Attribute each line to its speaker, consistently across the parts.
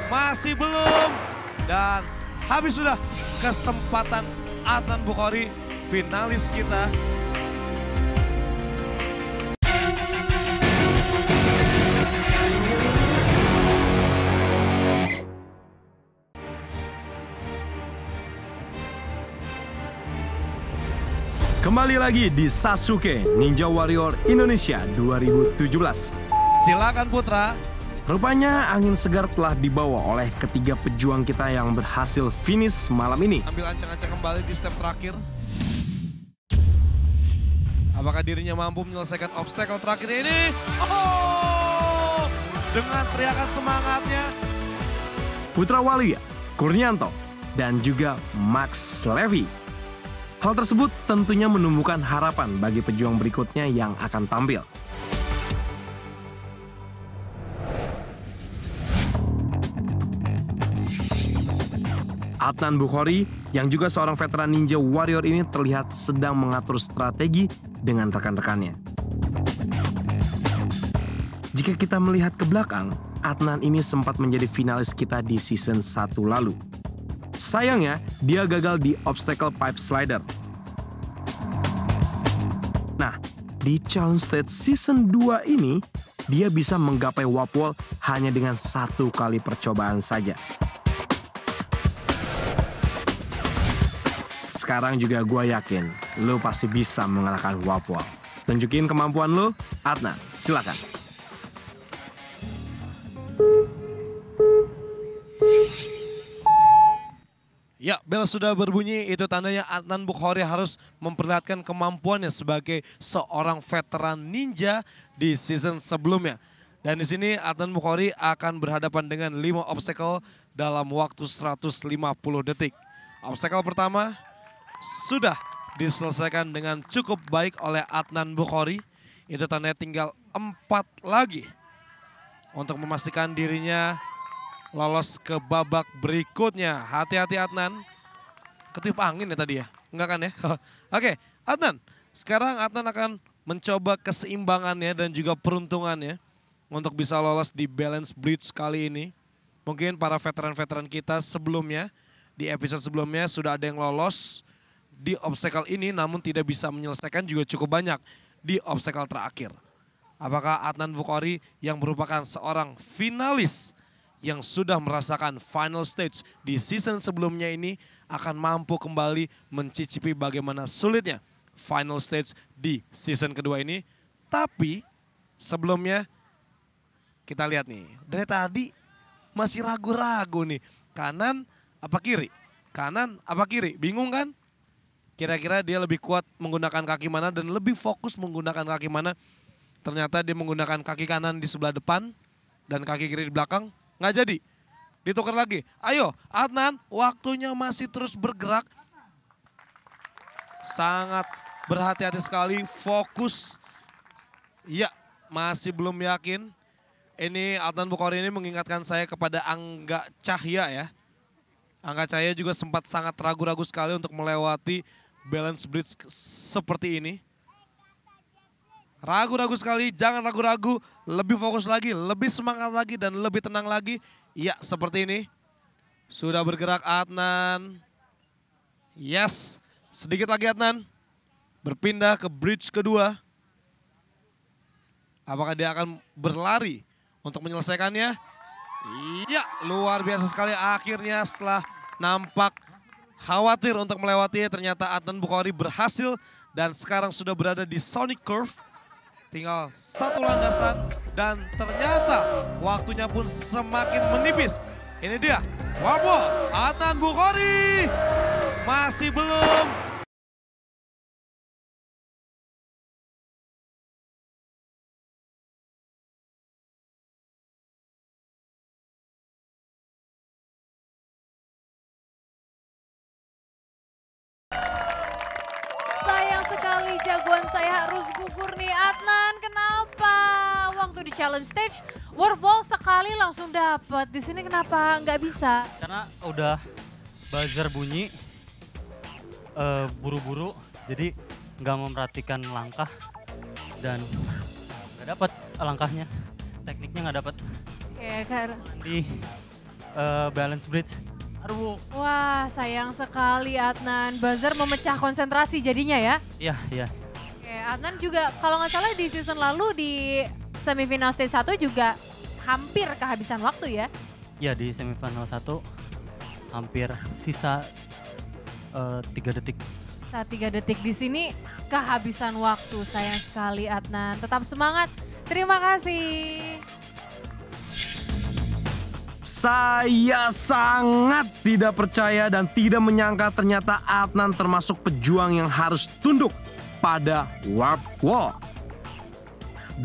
Speaker 1: Masih belum. Dan habis sudah kesempatan Adnan Bukhari, finalis kita.
Speaker 2: Kembali lagi di Sasuke Ninja Warrior Indonesia 2017.
Speaker 1: Silakan Putra.
Speaker 2: Rupanya angin segar telah dibawa oleh ketiga pejuang kita yang berhasil finish malam ini.
Speaker 1: Ambil ancang-ancang kembali di step terakhir. Apakah dirinya mampu menyelesaikan obstacle terakhir ini? Oh! Dengan teriakan semangatnya.
Speaker 2: Putra Waluya, Kurnianto, dan juga Max Levy. Hal tersebut tentunya menumbuhkan harapan bagi pejuang berikutnya yang akan tampil. Adnan Bukhari yang juga seorang veteran Ninja Warrior ini terlihat sedang mengatur strategi dengan rekan-rekannya. Jika kita melihat ke belakang, Adnan ini sempat menjadi finalis kita di season 1 lalu. Sayangnya, dia gagal di obstacle pipe slider. Nah, di challenge stage season 2 ini, dia bisa menggapai warp wall hanya dengan 1 kali percobaan saja. Sekarang juga gue yakin, lo pasti bisa mengalahkan warp wall. Tunjukin kemampuan lo, Adnan, silakan.
Speaker 1: Ya, bel sudah berbunyi, itu tandanya Adnan Bukhari harus memperlihatkan kemampuannya sebagai seorang veteran ninja di season sebelumnya. Dan di sini Adnan Bukhari akan berhadapan dengan 5 obstacle dalam waktu 150 detik. Obstacle pertama sudah diselesaikan dengan cukup baik oleh Adnan Bukhari. Itu tandanya tinggal 4 lagi untuk memastikan dirinya lolos ke babak berikutnya. Hati-hati Adnan. Ketiup angin ya tadi ya? Enggak kan ya? Oke, Adnan. Sekarang Adnan akan mencoba keseimbangannya dan juga peruntungannya untuk bisa lolos di balance bridge kali ini. Mungkin para veteran-veteran kita sebelumnya, di episode sebelumnya sudah ada yang lolos di obstacle ini namun tidak bisa menyelesaikan juga cukup banyak di obstacle terakhir. Apakah Adnan Bukhari yang merupakan seorang finalis yang sudah merasakan final stage di season sebelumnya ini akan mampu kembali mencicipi bagaimana sulitnya final stage di season kedua ini. Tapi sebelumnya kita lihat nih, dari tadi masih ragu-ragu nih, kanan apa kiri? Kanan apa kiri? Bingung kan? Kira-kira dia lebih kuat menggunakan kaki mana dan lebih fokus menggunakan kaki mana? Ternyata dia menggunakan kaki kanan di sebelah depan dan kaki kiri di belakang. Nggak jadi, ditukar lagi. Ayo Adnan, waktunya masih terus bergerak. Sangat berhati-hati sekali, fokus. Ya, masih belum yakin. Ini Adnan Bukhari ini mengingatkan saya kepada Angga Cahya ya. Angga Cahya juga sempat sangat ragu-ragu sekali untuk melewati balance bridge seperti ini. Ragu-ragu sekali, jangan ragu-ragu, lebih fokus lagi, lebih semangat lagi dan lebih tenang lagi. Ya, seperti ini. Sudah bergerak Adnan. Yes, sedikit lagi Adnan. Berpindah ke bridge kedua. Apakah dia akan berlari untuk menyelesaikannya? Iya, luar biasa sekali. Akhirnya setelah nampak khawatir untuk melewatinya, ternyata Adnan Bukhari berhasil. Dan sekarang sudah berada di Sonic Curve. Tinggal 1 landasan dan ternyata waktunya pun semakin menipis. Ini dia, warp wall Adnan Bukhari. Masih belum.
Speaker 3: Sayang sekali jagoan saya harus gugur nih. Adnan, kenapa? Waktu di challenge stage, warp wall sekali langsung dapat. Di sini kenapa nggak bisa?
Speaker 4: Karena udah buzzer bunyi, buru-buru, jadi nggak memperhatikan langkah dan nggak dapat langkahnya, tekniknya nggak dapat.
Speaker 3: Oke, karena
Speaker 4: Di balance bridge. Aduh.
Speaker 3: Wah, sayang sekali Adnan. Buzzer memecah konsentrasi jadinya ya.
Speaker 4: Iya, iya.
Speaker 3: Oke, Adnan juga kalau nggak salah di season lalu di semifinal stage 1 juga hampir kehabisan waktu ya.
Speaker 4: Ya di semifinal 1 hampir sisa 3 detik.
Speaker 3: Saat 3 detik di sini kehabisan waktu. Sayang sekali Adnan. Tetap semangat. Terima kasih.
Speaker 2: Saya sangat tidak percaya dan tidak menyangka ternyata Adnan termasuk pejuang yang harus tunduk pada Warp Wall.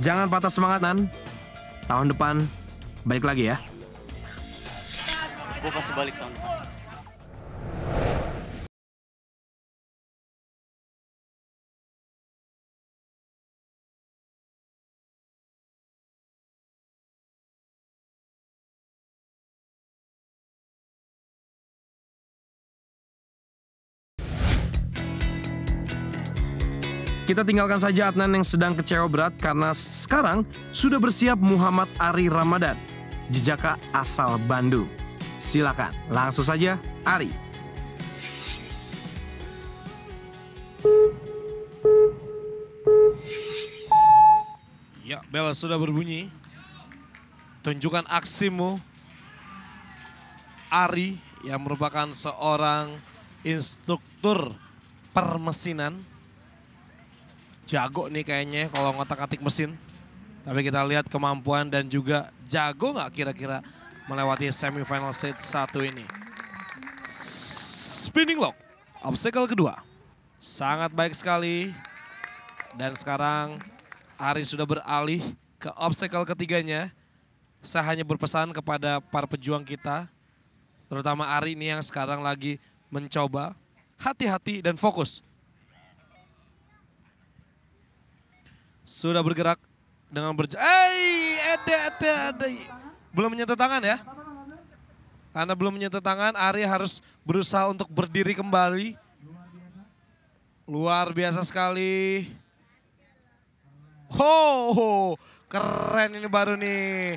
Speaker 2: Jangan patah semangat, Nan. Tahun depan balik lagi ya.
Speaker 4: Gue pasti balik tahun depan.
Speaker 2: Kita tinggalkan saja Adnan yang sedang kecewa berat karena sekarang sudah bersiap Muhammad Ari Ramadan, jejaka asal Bandung. Silakan, langsung saja Ari.
Speaker 1: Ya, bel sudah berbunyi. Tunjukkan aksimu. Ari yang merupakan seorang instruktur permesinan. Jago nih kayaknya kalau ngotak-atik mesin. Tapi kita lihat kemampuan dan juga jago nggak kira-kira melewati semifinal stage 1 ini. Spinning lock, obstacle kedua. Sangat baik sekali. Dan sekarang Ari sudah beralih ke obstacle ketiganya. Saya hanya berpesan kepada para pejuang kita, terutama Ari ini yang sekarang lagi mencoba, hati-hati dan fokus. Sudah bergerak dengan ada. Belum menyentuh tangan ya. Karena belum menyentuh tangan, Ari harus berusaha untuk berdiri kembali. Luar biasa sekali. Oh, keren ini baru nih.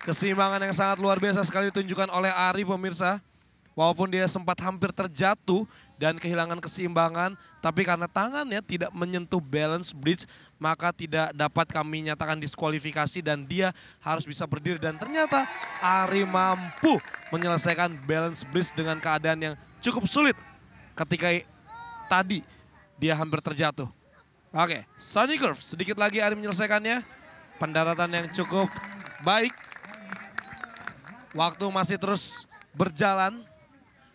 Speaker 1: Keseimbangan yang sangat luar biasa sekali ditunjukkan oleh Ari pemirsa. Walaupun dia sempat hampir terjatuh dan kehilangan keseimbangan, tapi karena tangannya tidak menyentuh balance bridge, maka tidak dapat kami nyatakan diskualifikasi dan dia harus bisa berdiri. Dan ternyata Ari mampu menyelesaikan balance bridge dengan keadaan yang cukup sulit ketika tadi dia hampir terjatuh. Oke, Sunny Curve, sedikit lagi Ari menyelesaikannya. Pendaratan yang cukup baik. Waktu masih terus berjalan.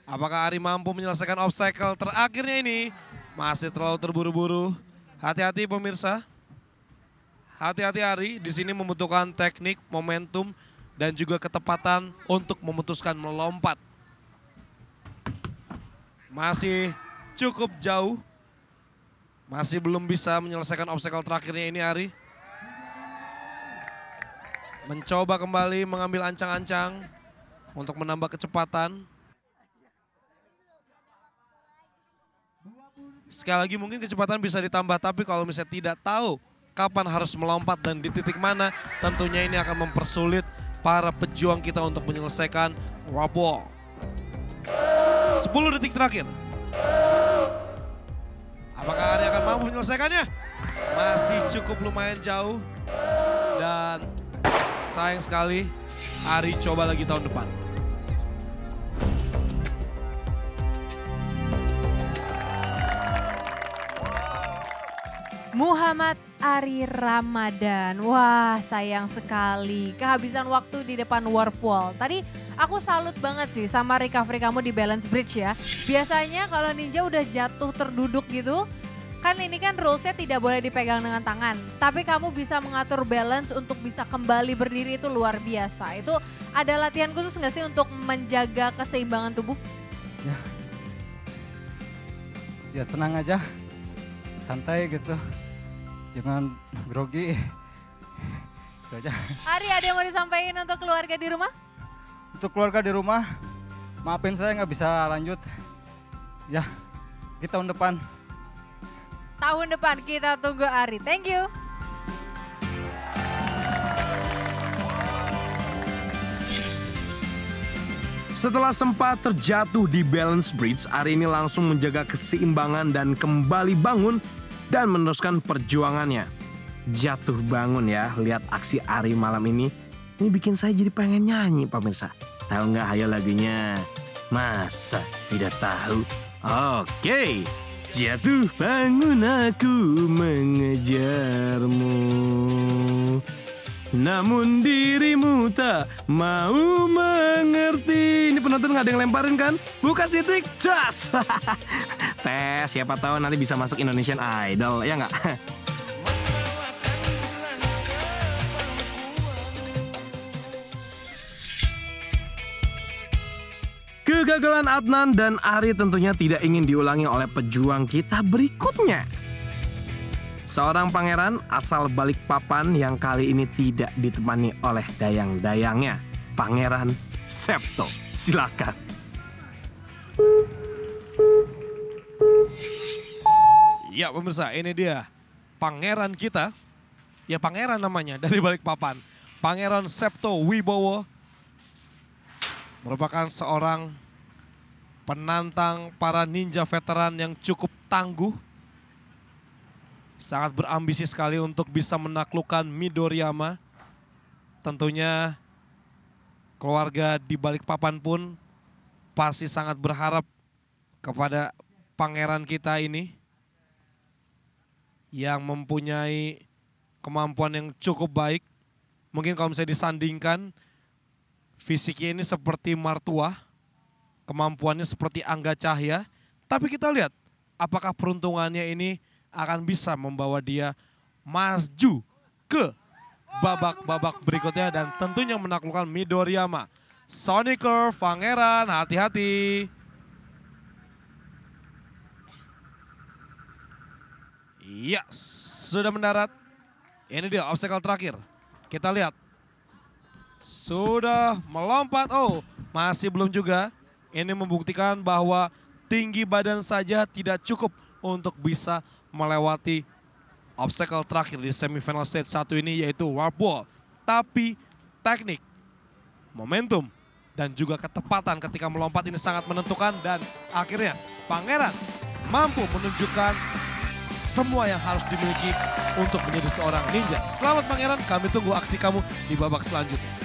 Speaker 1: Apakah Ari mampu menyelesaikan obstacle terakhirnya ini? Masih terlalu terburu-buru. Hati-hati pemirsa. Hati-hati Ari, di sini membutuhkan teknik, momentum, dan juga ketepatan untuk memutuskan melompat. Masih cukup jauh. Masih belum bisa menyelesaikan obstacle terakhirnya ini Ari. Mencoba kembali mengambil ancang-ancang untuk menambah kecepatan. Sekali lagi mungkin kecepatan bisa ditambah, tapi kalau misalnya tidak tahu kapan harus melompat dan di titik mana, tentunya ini akan mempersulit para pejuang kita untuk menyelesaikan warp wall. 10 detik terakhir. Apakah Ari akan mampu menyelesaikannya? Masih cukup lumayan jauh. Dan sayang sekali Ari coba lagi tahun depan.
Speaker 3: Muhammad Ari Ramadan. Wah, sayang sekali. Kehabisan waktu di depan warp wall. Tadi aku salut banget sih sama recovery kamu di balance bridge ya. Biasanya kalau ninja udah jatuh terduduk gitu, kan ini kan rulesnya tidak boleh dipegang dengan tangan. Tapi kamu bisa mengatur balance untuk bisa kembali berdiri, itu luar biasa. Itu ada latihan khusus nggak sih untuk menjaga keseimbangan tubuh?
Speaker 5: Ya tenang aja, santai gitu. Jangan grogi. Itu aja.
Speaker 3: Ari, ada yang mau disampaikan untuk keluarga di rumah?
Speaker 5: Untuk keluarga di rumah, maafin saya nggak bisa lanjut. Ya, kita tahun depan.
Speaker 3: Tahun depan kita tunggu Ari. Thank you.
Speaker 2: Setelah sempat terjatuh di balance bridge, Ari ini langsung menjaga keseimbangan dan kembali bangun dan meneruskan perjuangannya. Jatuh bangun ya, lihat aksi Ari malam ini. Ini bikin saya jadi pengen nyanyi pemirsa. Tahu nggak hayo lagunya? Masa tidak tahu? Oke. Jatuh bangun aku mengejarmu, namun dirimu tak mau mengerti. Ini penonton nggak ada yang lemparin kan? Buka sitik, jas. Tes, siapa tahu nanti bisa masuk Indonesian Idol, ya nggak? Kegagalan Adnan dan Ari tentunya tidak ingin diulangi oleh pejuang kita berikutnya. Seorang pangeran asal Balikpapan yang kali ini tidak ditemani oleh dayang-dayangnya, Pangeran Septo. Silakan.
Speaker 1: Ya pemirsa, ini dia pangeran kita. Ya pangeran namanya dari Balikpapan. Pangeran Septo Wibowo. Merupakan seorang penantang para ninja veteran yang cukup tangguh. Sangat berambisi sekali untuk bisa menaklukkan Midoriyama. Tentunya keluarga di Balikpapan pun pasti sangat berharap kepada pangeran kita ini. Yang mempunyai kemampuan yang cukup baik. Mungkin kalau misalnya disandingkan, fisiknya ini seperti Martua, kemampuannya seperti Angga Cahya. Tapi kita lihat apakah peruntungannya ini akan bisa membawa dia maju ke babak-babak berikutnya dan tentunya menaklukkan Midoriyama. Sonicer, Pangeran, hati-hati. Iya, sudah mendarat. Ini dia obstacle terakhir. Kita lihat. Sudah melompat, oh masih belum juga. Ini membuktikan bahwa tinggi badan saja tidak cukup untuk bisa melewati obstacle terakhir di semifinal stage 1 ini, yaitu warp wall. Tapi teknik, momentum, dan juga ketepatan ketika melompat ini sangat menentukan. Dan akhirnya Pangeran mampu menunjukkan semua yang harus dimiliki untuk menjadi seorang ninja. Selamat Pangeran, kami tunggu aksi kamu di babak selanjutnya.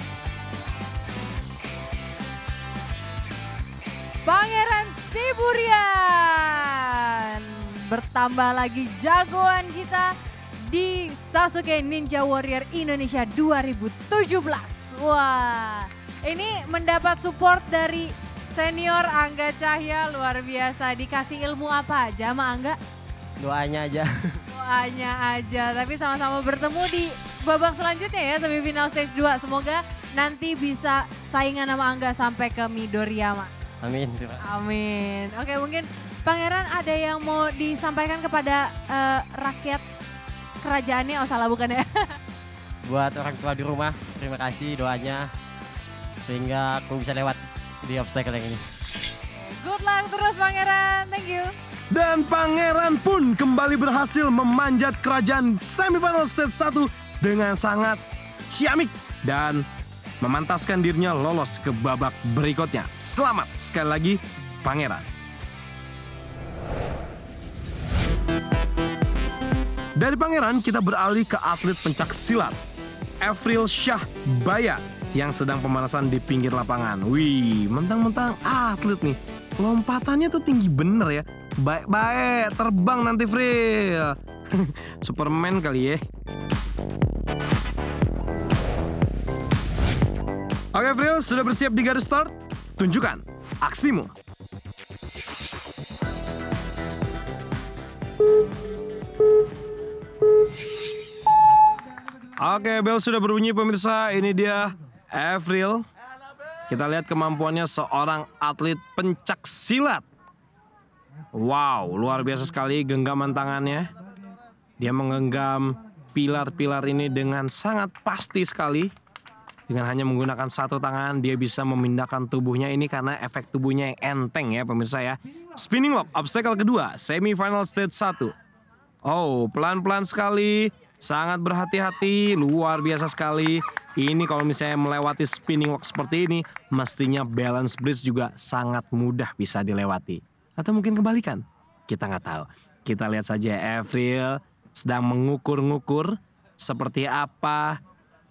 Speaker 3: Pangeran Siburian. Bertambah lagi jagoan kita di Sasuke Ninja Warrior Indonesia 2017. Wah, ini mendapat support dari senior Angga Cahya, luar biasa. Dikasih ilmu apa aja sama Angga?
Speaker 6: Doanya aja.
Speaker 3: Doanya aja, tapi sama-sama bertemu di babak selanjutnya ya, semifinal stage 2. Semoga nanti bisa saingan sama Angga sampai ke Midoriyama.
Speaker 6: Amin.
Speaker 3: Amin. Oke, mungkin Pangeran ada yang mau disampaikan kepada rakyat kerajaannya? Oh salah, bukan ya?
Speaker 6: Buat orang tua di rumah, terima kasih doanya sehingga aku bisa lewat di obstacle yang ini.
Speaker 3: Good luck terus Pangeran, thank you.
Speaker 2: Dan Pangeran pun kembali berhasil memanjat kerajaan semifinal stage 1 dengan sangat ciamik dan memantaskan dirinya lolos ke babak berikutnya. Selamat sekali lagi Pangeran. Dari Pangeran kita beralih ke atlet pencak silat, Afril Syah Baya yang sedang pemanasan di pinggir lapangan. Wih, mentang-mentang atlet nih, lompatannya tuh tinggi bener ya. Baik-baik, terbang nanti Fril. Superman kali ya. Oke Fril, sudah bersiap di garis start? Tunjukkan aksimu. Oke, bel sudah berbunyi pemirsa. Ini dia Afril. Kita lihat kemampuannya seorang atlet pencak silat. Wow, luar biasa sekali genggaman tangannya. Dia menggenggam pilar-pilar ini dengan sangat pasti sekali. Dengan hanya menggunakan satu tangan, dia bisa memindahkan tubuhnya ini karena efek tubuhnya yang enteng ya pemirsa ya. Spinning lock, obstacle kedua, semifinal stage 1. Oh, pelan-pelan sekali, sangat berhati-hati, luar biasa sekali. Ini kalau misalnya melewati spinning lock seperti ini, mestinya balance bridge juga sangat mudah bisa dilewati. Atau mungkin kebalikan, kita nggak tahu. Kita lihat saja Avril sedang mengukur-ngukur seperti apa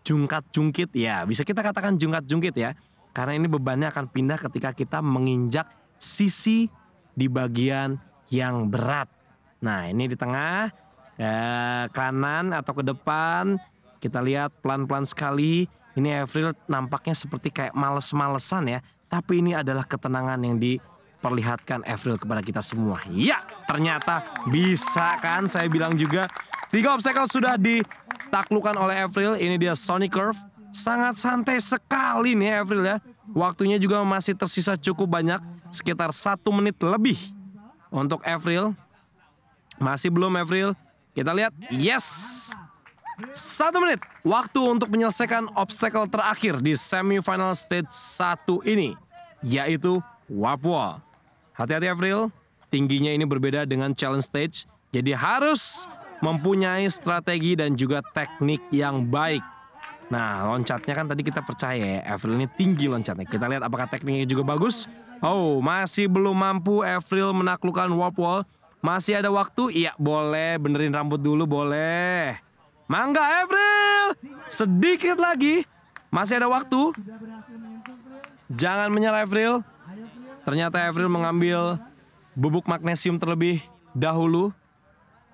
Speaker 2: jungkat-jungkit. Ya, bisa kita katakan jungkat-jungkit ya. Karena ini bebannya akan pindah ketika kita menginjak sisi di bagian yang berat. Nah, ini di tengah, kanan atau ke depan. Kita lihat pelan-pelan sekali. Ini Avril nampaknya seperti kayak males-malesan ya. Tapi ini adalah ketenangan yang diperlihatkan Avril kepada kita semua. Ya, ternyata bisa kan, saya bilang juga. 3 obstacle sudah ditaklukkan oleh Avril. Ini dia Sonic Curve. Sangat santai sekali nih Avril ya. Waktunya juga masih tersisa cukup banyak. Sekitar 1 menit lebih untuk Avril. Masih belum Avril. Kita lihat. Yes. 1 menit. Waktu untuk menyelesaikan obstacle terakhir di semifinal stage 1 ini. Yaitu warp wall. Hati-hati Avril. Tingginya ini berbeda dengan challenge stage. Jadi harus mempunyai strategi dan juga teknik yang baik. Nah, loncatnya kan tadi kita percaya ya, Avril ini tinggi loncatnya. Kita lihat apakah tekniknya juga bagus. Oh, masih belum mampu Avril menaklukkan warp wall. Masih ada waktu? Iya, boleh. Benerin rambut dulu, boleh. Mangga Avril, sedikit lagi. Masih ada waktu. Jangan menyerah Avril. Ternyata Avril mengambil bubuk magnesium terlebih dahulu.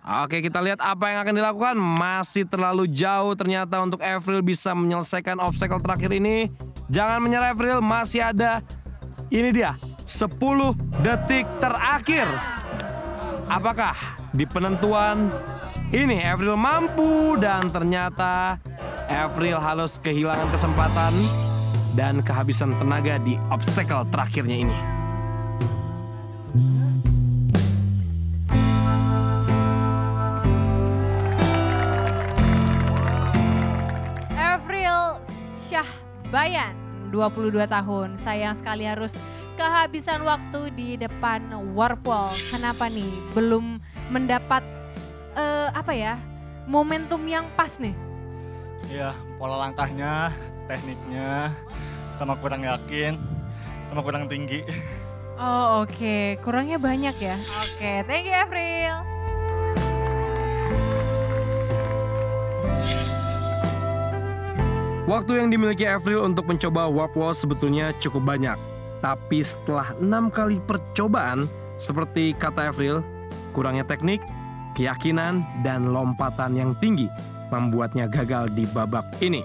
Speaker 2: Oke, kita lihat apa yang akan dilakukan. Masih terlalu jauh ternyata untuk Avril bisa menyelesaikan obstacle terakhir ini. Jangan menyerah Avril, masih ada. Ini dia, 10 detik terakhir. Apakah di penentuan ini Avril mampu, dan ternyata Avril harus kehilangan kesempatan dan kehabisan tenaga di obstacle terakhirnya ini.
Speaker 3: Avril Shahbayan, 22 tahun. Sayang sekali harus kehabisan waktu di depan warp wall. Kenapa nih? Belum mendapat momentum yang pas nih.
Speaker 5: Iya, pola langkahnya, tekniknya, sama kurang yakin, sama kurang tinggi.
Speaker 3: Oh oke, kurangnya banyak ya. Oke, thank you Avril.
Speaker 2: Waktu yang dimiliki Avril untuk mencoba warp wall sebetulnya cukup banyak. Tapi setelah 6 kali percobaan, seperti kata Avril, kurangnya teknik, keyakinan, dan lompatan yang tinggi membuatnya gagal di babak ini.